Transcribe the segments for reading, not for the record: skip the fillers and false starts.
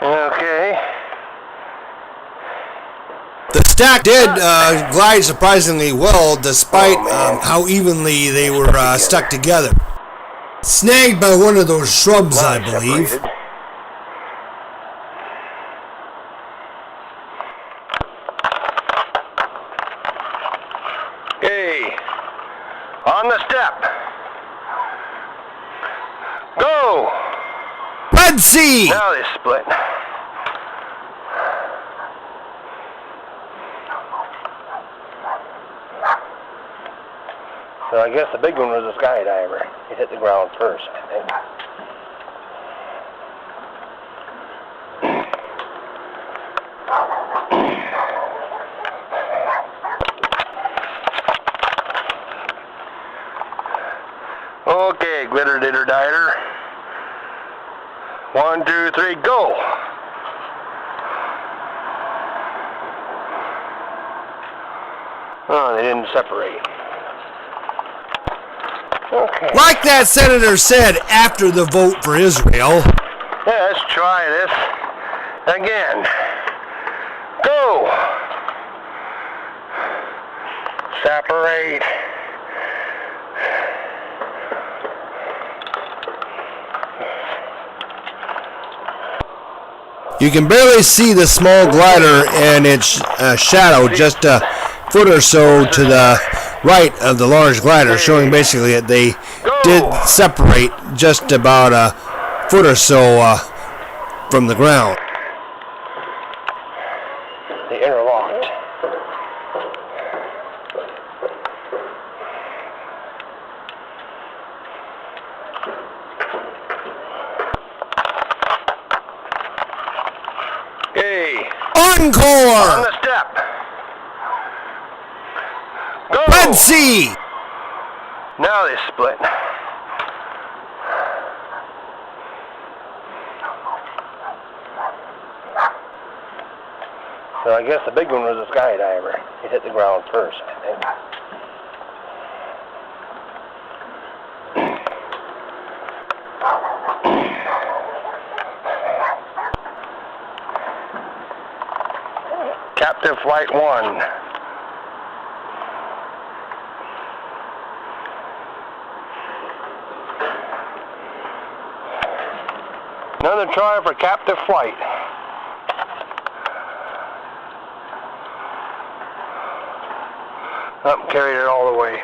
Okay. The stack did glide surprisingly well, despite how evenly they were stuck together. Snagged by one of those shrubs, I believe. Separated. Okay. On the step. Go! Red Sea! Now they split. So I guess the big one was a skydiver. He hit the ground first, I think. Okay, glitter ditter diter. 1, 2, 3, go! Oh, they didn't separate. Okay. Like that senator said after the vote for Israel. Yeah, let's try this again. Go! Separate. You can barely see the small glider and its shadow just a foot or so to the right of the large glider, showing basically that they did separate just about a foot or so from the ground. They interlocked. Okay. Encore! On the step. Go! Red Sea! Now they split. So I guess the big one was a skydiver. He hit the ground first, I think. Captive Flight 1. Another try for captive flight. Up, carried it all the way.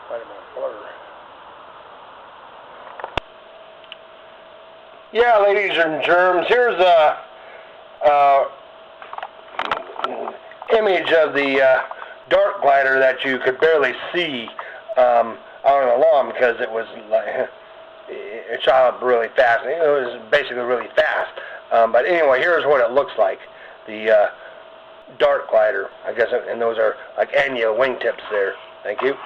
Quite a bit of blur. Yeah, ladies and germs, here's a image of the dart glider that you could barely see out on the lawn because it was like it shot up really fast. It was basically really fast. But anyway, here's what it looks like. The dart glider, I guess, and those are like annual wingtips there. Thank you.